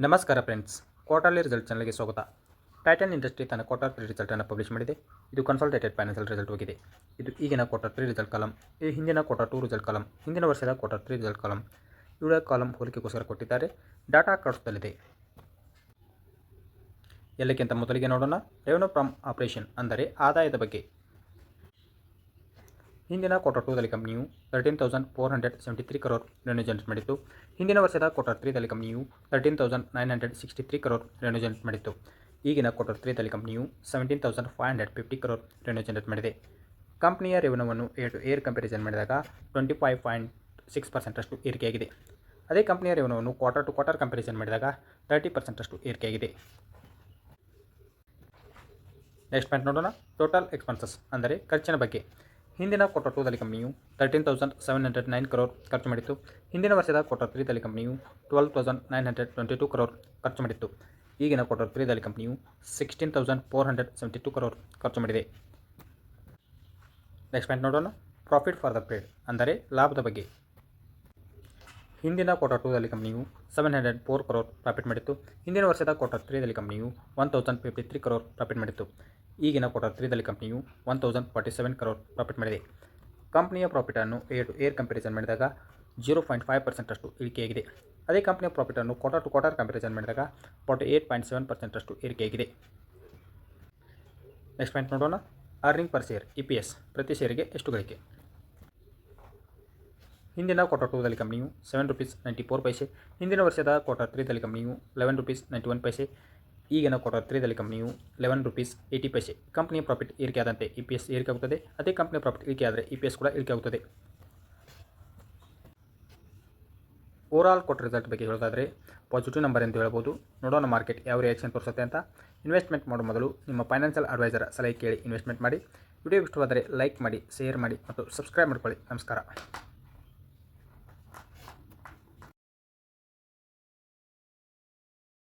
ನಮಸ್ಕಾರ friends, quarterly result ಚಾನಲ್ಗೆ ಸ್ವಾಗತ. ಟೈಟನ್ ಇಂಡಸ್ಟ್ರಿ ತನ್ನ ಕ್ವಾರ್ಟರ್ 3 ರಿಸಲ್ಟನ್ನು ಪಬ್ಲಿಷ್ ಮಾಡಿದೆ. ಇದು ಕನ್ಸಾಲಿಡೇಟೆಡ್ ಫೈನಾನ್ಷಿಯಲ್ ರಿಸಲ್ಟ್ ಹೋಗಿದೆ. ಇದು ಈಗಿನ ಕ್ವಾರ್ಟರ್ 3 ರಿಸಲ್ಟ್ ಕಾಲಮ್, ಈ ಹಿಂದಿನ ಕ್ವಾರ್ಟರ್ 2 ರಿಸಲ್ಟ್ ಕಾಲಮ್, ಹಿಂದಿನ ವರ್ಷದ ಕ್ವಾರ್ಟರ್ 3 ರಿಸಲ್ಟ್ ಕಾಲಮ್. ಇವುಗಳ ಕಾಲಮ್ ಹೋಲಿಕೆಗೋಸ್ಕರ ಕೊಟ್ಟಿದ್ದಾರೆ. ಡಾಟಾ ಕಾರ್ಡ್ಸ್ದಲ್ಲಿದೆ. ಎಲ್ಲಕ್ಕಿಂತ ಮೊದಲಿಗೆ ನೋಡೋಣ ರೆವೆನ್ಯೂ ಫ್ರಮ್ ಆಪರೇಷನ್, ಅಂದರೆ ಆದಾಯದ ಬಗ್ಗೆ. ಹಿಂದಿನ ಕ್ವಾರ್ಟರ್ 2ದಲ್ಲಿ ಕಂಪನಿಯು 13,473 crore ರೆವೆನ್ಯೂ ಜನರೇಟ್ ಮಾಡಿತ್ತು. ಹಿಂದಿನ ವರ್ಷದ ಕ್ವಾರ್ಟರ್ 3ದಲ್ಲಿ ಕಂಪನಿಯು 13,963 crore ರೆವೆನ್ಯೂ ಜನರೇಟ್ ಮಾಡಿತ್ತು. ಈಗಿನ ಕ್ವಾರ್ಟರ್ 3ದಲ್ಲಿ ಕಂಪನಿಯು 17,550 crore ರೆವೆನ್ಯೂ ಜನರೇಟ್ ಮಾಡಿದೆ. ಕಂಪನಿಯ ರೆವೆನ್ಯೂವನ್ನು ಏರ್ ಕಂಪ್ಯಾರಿಸನ್ ಮಾಡಿದಾಗ 25.6% ಅಷ್ಟು ಏರಿಕೆಯಾಗಿದೆ. ಅದೇ ಕಂಪನಿಯ ರೆವೆನ್ಯೂವನ್ನು ಕ್ವಾರ್ಟರ್ ಟು ಕ್ವಾರ್ಟರ್ ಕಂಪ್ಯಾರಿಸನ್ ಮಾಡಿದಾಗ 30% ಅಷ್ಟು ಏರಿಕೆಯಾಗಿದೆ. ನೆಕ್ಸ್ಟ್ ಪಾಯಿಂಟ್ ನೋಡೋಣ, ಟೋಟಲ್ ಎಕ್ಸ್ಪೆನ್ಸಸ್ ಅಂದರೆ ಖರ್ಚಿನ ಬಗ್ಗೆ. ಹಿಂದಿನ ಕ್ವಾರ್ಟರ್ 2ದಲ್ಲಿ ಕಂಪನಿಯು 13,709 crore ಖರ್ಚು ಮಾಡಿತ್ತು. ಹಿಂದಿನ ವರ್ಷದ ಕ್ವಾರ್ಟರ್ 3ದಲ್ಲಿ ಕಂಪನಿಯು 12,922 crore ಖರ್ಚು ಮಾಡಿತ್ತು. ಈಗಿನ ಕ್ವಾರ್ಟರ್ 3ದಲ್ಲಿ ಕಂಪನಿಯು 16,472 crore ಖರ್ಚು ಮಾಡಿದೆ. ನೆಕ್ಸ್ಟ್ ಪಾಯಿಂಟ್ ನೋಡೋಣ, ಪ್ರಾಫಿಟ್ ಫಾರ್ ದ ಪೀರಿಯಡ್ ಅಂದರೆ ಲಾಭದ ಬಗ್ಗೆ. ಹಿಂದಿನ ಕ್ವಾರ್ಟರ್ 2ದಲ್ಲಿ ಕಂಪನಿಯು 704 crore ಪ್ರಾಫಿಟ್ ಮಾಡಿತ್ತು. ಹಿಂದಿನ ವರ್ಷದ ಕ್ವಾರ್ಟರ್ 3ದಲ್ಲಿ ಕಂಪನಿಯು 1,053 crore ಪ್ರಾಫಿಟ್ ಮಾಡಿತ್ತು. ಈಗಿನ ಕ್ವಾರ್ಟರ್ 3ದಲ್ಲಿ ಕಂಪನಿಯು 1,047 crore ಪ್ರಾಫಿಟ್ ಮಾಡಿದೆ. ಕಂಪನಿಯ ಪ್ರಾಫಿಟನ್ನು ಏರ್ ಕಂಪ್ಯಾರಿಸನ್ ಮಾಡಿದಾಗ 0.5% ಅಷ್ಟು ಇಳಿಕೆಯಾಗಿದೆ. ಅದೇ ಕಂಪನಿಯ ಪ್ರಾಫಿಟನ್ನು ಕ್ವಾರ್ಟರ್ ಟು ಕ್ವಾರ್ಟರ್ ಕಂಪ್ಯಾರಿಸನ್ ಮಾಡಿದಾಗ 48.7% ಅಷ್ಟು ಏರಿಕೆಯಾಗಿದೆ. ನೆಕ್ಸ್ಟ್ ಪಾಯಿಂಟ್ ನೋಡೋಣ, ಅರ್ನಿಂಗ್ ಪರ್ ಶೇರ್ EPS ಪ್ರತಿ ಶೇರಿಗೆ ಎಷ್ಟು ಗಳಿಕೆ. ಹಿಂದಿನ ಕ್ವಾರ್ಟರ್ 2ದಲ್ಲಿ ಕಂಪನಿಯು 7 rupees 94 paise, ಹಿಂದಿನ ವರ್ಷದ ಕ್ವಾರ್ಟರ್ 3ದಲ್ಲಿ ಕಂಪನಿಯು 11 rupees 91 paise, ಈಗಿನ ಕ್ವಾರ್ಟರ್ 3ದಲ್ಲಿ ಕಂಪನಿಯು 11 rupees 80 paise. ಕಂಪನಿಯ ಪ್ರಾಫಿಟ್ ಏರಿಕೆಯಾದಂತೆ EPS ಏರಿಕೆಯಾಗುತ್ತದೆ. ಅದೇ ಕಂಪನಿಯ ಪ್ರಾಫಿಟ್ ಇಳಿಕೆಯಾದರೆ EPS ಕೂಡ ಇಳಿಕೆಯಾಗುತ್ತದೆ. ಓವರಾಲ್ ಕ್ವಾರ್ಟರ್ ರಿಸಲ್ಟ್ ಬಗ್ಗೆ ಹೇಳೋದಾದರೆ ಪಾಸಿಟಿವ್ ನಂಬರ್ ಎಂದು ಹೇಳ್ಬೋದು. ನೋಡೋಣ ಮಾರ್ಕೆಟ್ ಯಾವ ರಿಯಾಕ್ಷನ್ ತೋರಿಸುತ್ತೆ ಅಂತ. ಇನ್ವೆಸ್ಟ್ಮೆಂಟ್ ಮಾಡೋ ಮೊದಲು ನಿಮ್ಮ ಫೈನಾನ್ಷಿಯಲ್ ಅಡ್ವೈಸರ್ ಸಲಹೆ ಕೇಳಿ ಇನ್ವೆಸ್ಟ್ಮೆಂಟ್ ಮಾಡಿ. ವಿಡಿಯೋ ಇಷ್ಟವಾದರೆ ಲೈಕ್ ಮಾಡಿ, ಶೇರ್ ಮಾಡಿ ಮತ್ತು ಸಬ್ಸ್ಕ್ರೈಬ್ ಮಾಡ್ಕೊಳ್ಳಿ. ನಮಸ್ಕಾರ.